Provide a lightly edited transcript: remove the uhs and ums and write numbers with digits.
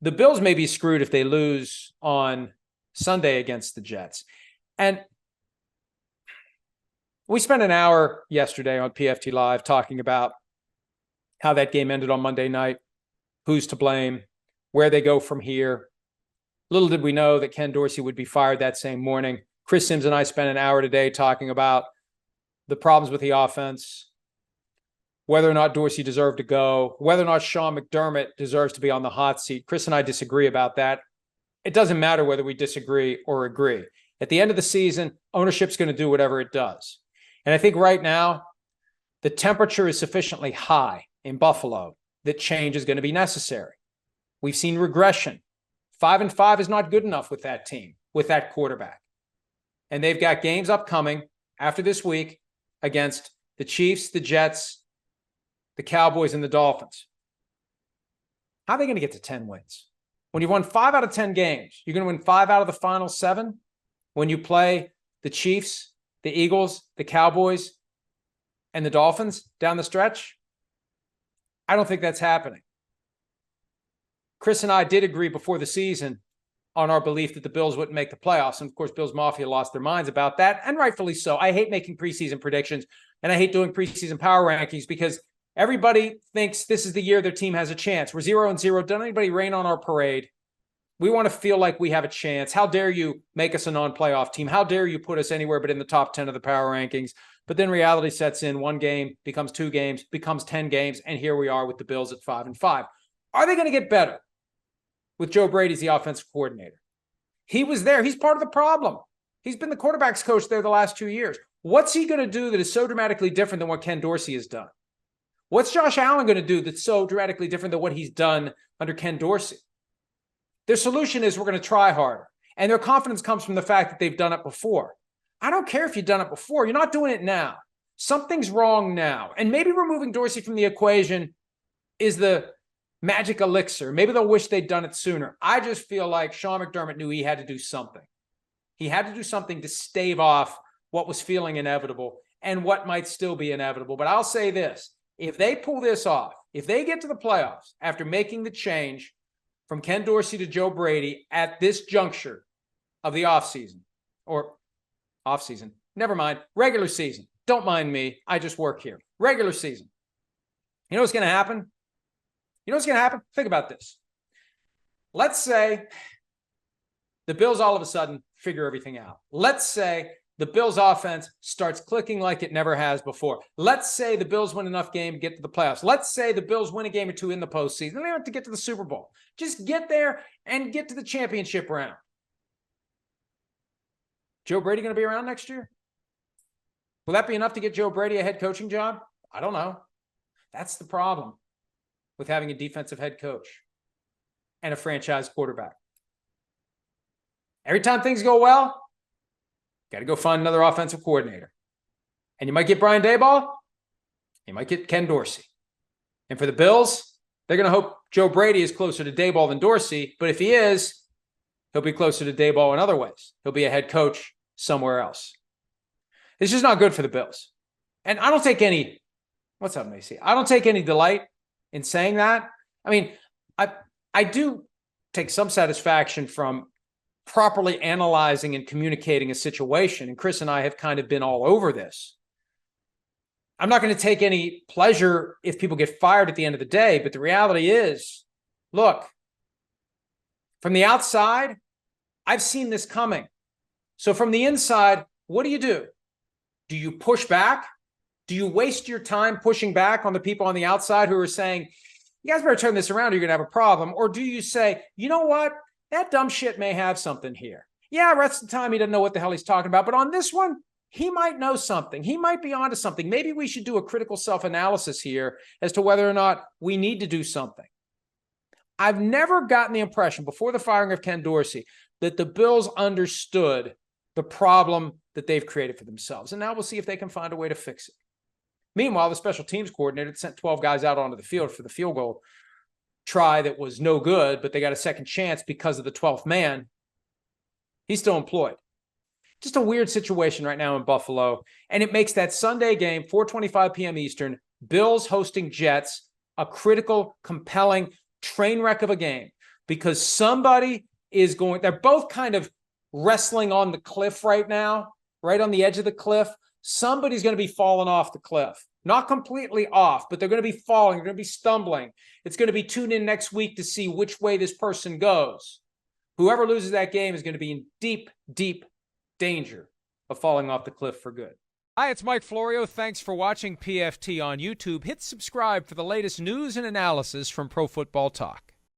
the Bills may be screwed if they lose on Sunday against the Jets. And we spent an hour yesterday on PFT Live talking about how that game ended on Monday night, who's to blame, where they go from here. Little did we know that Ken Dorsey would be fired that same morning. Chris Sims and I spent an hour today talking about the problems with the offense, whether or not Dorsey deserved to go, whether or not Sean McDermott deserves to be on the hot seat. Chris and I disagree about that. It doesn't matter whether we disagree or agree. At the end of the season, ownership's going to do whatever it does. And I think right now, the temperature is sufficiently high in Buffalo that change is going to be necessary. We've seen regression. 5-5 is not good enough with that team, with that quarterback. And they've got games upcoming after this week against the Chiefs, the Jets, the Cowboys, and the Dolphins. How are they going to get to 10 wins? When you've won 5 out of 10 games, you're going to win 5 out of the final 7 when you play the Chiefs, the Eagles, the Cowboys, and the Dolphins down the stretch? I don't think that's happening. Chris and I did agree before the season on our belief that the Bills wouldn't make the playoffs. And of course, Bills Mafia lost their minds about that, and rightfully so. I hate making preseason predictions, and I hate doing preseason power rankings because everybody thinks this is the year their team has a chance. We're 0-0. Don't anybody rain on our parade. We want to feel like we have a chance. How dare you make us a non-playoff team? How dare you put us anywhere but in the top 10 of the power rankings? But then reality sets in. 1 game becomes 2 games, becomes 10 games, and here we are with the Bills at 5-5. Are they going to get better with Joe Brady as the offensive coordinator? He was there. He's part of the problem. He's been the quarterback's coach there the last 2 years. What's he going to do that is so dramatically different than what Ken Dorsey has done? What's Josh Allen going to do that's so dramatically different than what he's done under Ken Dorsey? Their solution is we're going to try harder. And their confidence comes from the fact that they've done it before. I don't care if you've done it before. You're not doing it now. Something's wrong now. And maybe removing Dorsey from the equation is the magic elixir. Maybe they'll wish they'd done it sooner. I just feel like Sean McDermott knew he had to do something. He had to do something to stave off what was feeling inevitable and what might still be inevitable. But I'll say this. If they pull this off, if they get to the playoffs after making the change from Ken Dorsey to Joe Brady at this juncture of the offseason, never mind, regular season. Don't mind me. I just work here. Regular season. You know what's going to happen? You know what's going to happen? Think about this. Let's say the Bills all of a sudden figure everything out. Let's say the Bills offense starts clicking like it never has before. Let's say the Bills win enough game to get to the playoffs. Let's say the Bills win a game or 2 in the postseason. They don't have to get to the Super Bowl. Just get there and get to the championship round. Joe Brady going to be around next year? Will that be enough to get Joe Brady a head coaching job? I don't know. That's the problem with having a defensive head coach and a franchise quarterback. Every time things go well, got to go find another offensive coordinator. And you might get Brian Daboll. You might get Ken Dorsey. And for the Bills, they're going to hope Joe Brady is closer to Daboll than Dorsey. But if he is, he'll be closer to Daboll in other ways. He'll be a head coach somewhere else. It's just not good for the Bills. And I don't take any, what's up, Macy? I don't take any delight in saying that. I mean, I do take some satisfaction from properly analyzing and communicating a situation. And Chris and I have kind of been all over this. I'm not going to take any pleasure if people get fired at the end of the day, but the reality is, look, from the outside, I've seen this coming. So from the inside, what do? Do you push back? Do you waste your time pushing back on the people on the outside who are saying, you guys better turn this around or you're going to have a problem? Or do you say, you know what? That dumb shit may have something here. Yeah, the rest of the time he doesn't know what the hell he's talking about. But on this one, he might know something. He might be onto something. Maybe we should do a critical self-analysis here as to whether or not we need to do something. I've never gotten the impression before the firing of Ken Dorsey that the Bills understood the problem that they've created for themselves. And now we'll see if they can find a way to fix it. Meanwhile, the special teams coordinator sent 12 guys out onto the field for the field goal try that was no good, but they got a second chance because of the 12th man. He's still employed. Just a weird situation right now in Buffalo. And it makes that Sunday game, 4:25 p.m. Eastern, Bills hosting Jets, a critical, compelling train wreck of a game. because somebody is going, they're both kind of wrestling on the cliff right now, right on the edge of the cliff. Somebody's going to be falling off the cliff. Not completely off, but they're going to be falling. They're going to be stumbling. It's going to be tuned in next week to see which way this person goes. Whoever loses that game is going to be in deep, deep danger of falling off the cliff for good. Hi, it's Mike Florio. Thanks for watching PFT on YouTube. Hit subscribe for the latest news and analysis from Pro Football Talk.